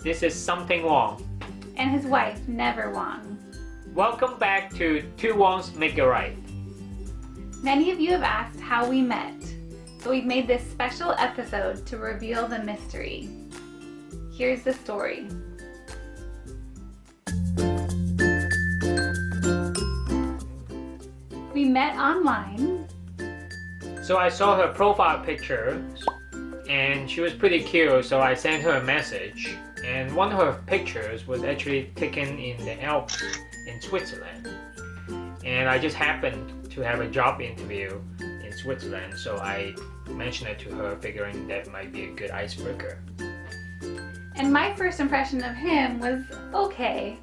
This is Something Wong. And his wife, Never Wong. Welcome back to 2WongsMIR. Many of you have asked how we met, so we've made this special episode to reveal the mystery. Here's the story. We met online. So I saw her profile picture and she was pretty cute, so I sent her a message. And one of her pictures was actually taken in the Alps in Switzerland. And I just happened to have a job interview in Switzerland, so I mentioned it to her, figuring that might be a good icebreaker. And my first impression of him was okay.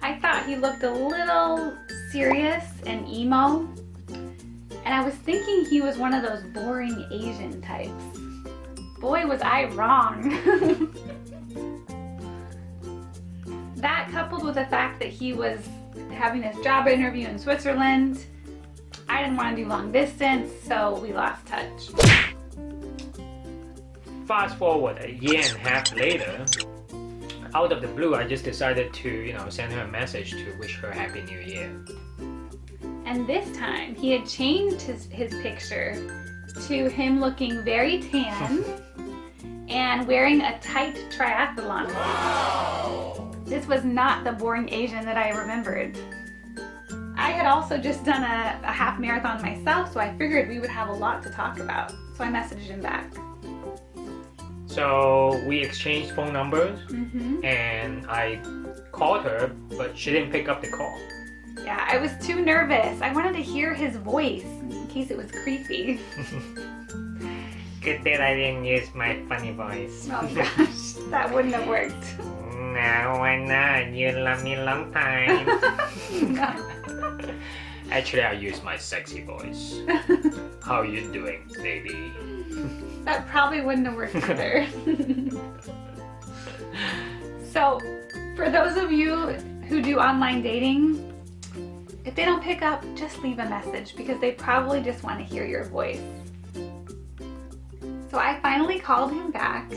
I thought he looked a little serious and emo. And I was thinking he was one of those boring Asian types. Boy, was I wrong. That, coupled with the fact that he was having his job interview in Switzerland, I didn't want to do long distance, so we lost touch. Fast forward a year and a half later, out of the blue, I just decided to, send her a message to wish her Happy New Year. And this time, he had changed his picture to him looking very tan and wearing a tight triathlon suit. Wow. This was not the boring Asian that I remembered. I had also just done a half marathon myself, so I figured we would have a lot to talk about. So I messaged him back. So we exchanged phone numbers, and I called her, but she didn't pick up the call. Yeah, I was too nervous. I wanted to hear his voice in case it was creepy. Good that I didn't use my funny voice. Oh gosh, that wouldn't have worked. No, why not? You love me a long time. No. Actually, I use my sexy voice. How you doing, baby? That probably wouldn't have worked either. So, for those of you who do online dating, if they don't pick up, just leave a message because they probably just want to hear your voice. So I finally called him back,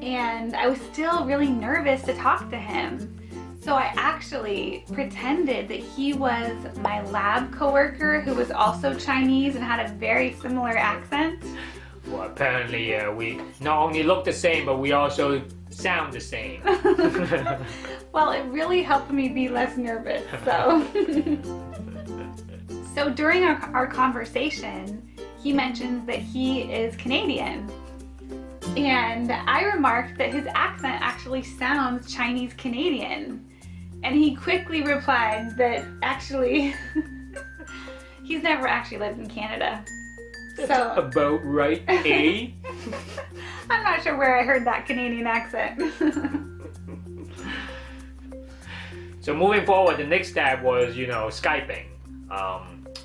and I was still really nervous to talk to him. So I actually pretended that he was my lab coworker who was also Chinese and had a very similar accent. Well, apparently we not only look the same, but we also sound the same. Well, it really helped me be less nervous, so. So during our conversation, he mentions that he is Canadian. And I remarked that his accent actually sounds Chinese Canadian. And he quickly replied that actually, he's never actually lived in Canada. That's about right, eh? I'm not sure where I heard that Canadian accent. So moving forward, the next step was, Skyping.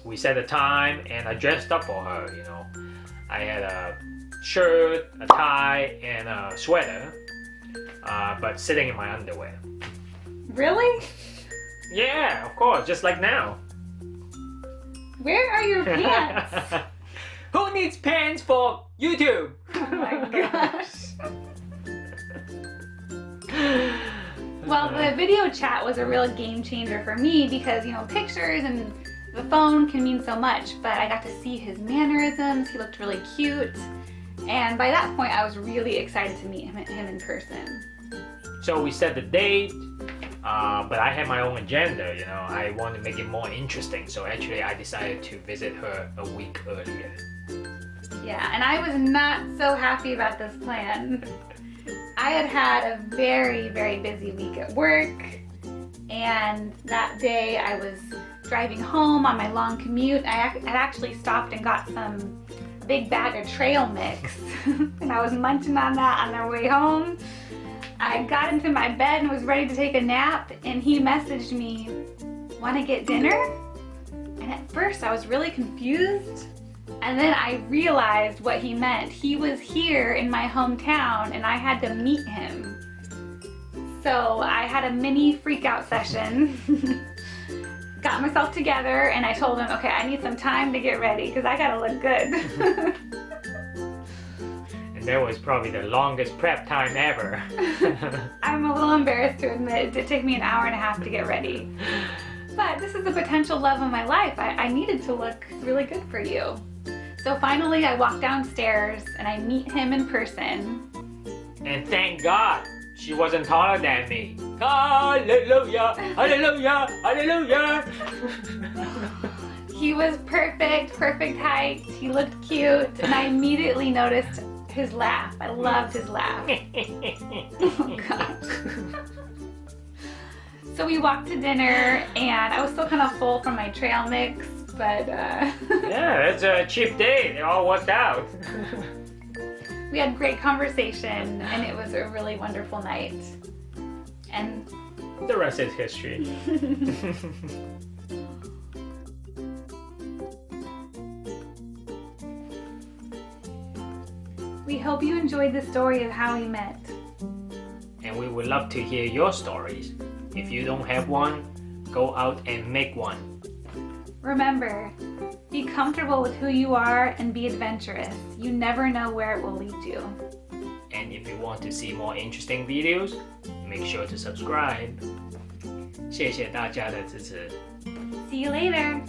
We set a time and I dressed up for her, I had a shirt, a tie, and a sweater, but sitting in my underwear. Really? Yeah, of course, just like now. Where are your pants? Who needs pants for YouTube? Oh my gosh. Well, the video chat was a real game changer for me because, pictures and the phone can mean so much, but I got to see his mannerisms. He looked really cute. And by that point, I was really excited to meet him in person. So we set the date, but I had my own agenda, I wanted to make it more interesting. So actually, I decided to visit her a week earlier. Yeah, and I was not so happy about this plan. I had a very, very busy week at work, and that day I was driving home on my long commute. I had actually stopped and got some big bag of trail mix, and I was munching on that on our way home. I got into my bed and was ready to take a nap, and he messaged me, "Want to get dinner?" And at first I was really confused. And then I realized what he meant. He was here in my hometown and I had to meet him. So I had a mini freak out session, got myself together, and I told him, okay, I need some time to get ready because I gotta look good. And That was probably the longest prep time ever. I'm a little embarrassed to admit it did take me an hour and a half to get ready. But this is the potential love of my life. I needed to look really good for you. So finally I walk downstairs and I meet him in person. And thank God she wasn't taller than me. Hallelujah, hallelujah, hallelujah. He was perfect height. He looked cute, and I immediately noticed his laugh. I loved his laugh. Oh gosh. So we walked to dinner, and I was still kind of full from my trail mix, but Yeah, it's a cheap date. It all worked out. We had great conversation, and it was a really wonderful night. And the rest is history. We hope you enjoyed the story of how we met. And we would love to hear your stories. If you don't have one, go out and make one. Remember, be comfortable with who you are and be adventurous. You never know where it will lead you. And if you want to see more interesting videos, make sure to subscribe. 谢谢大家的支持。 See you later.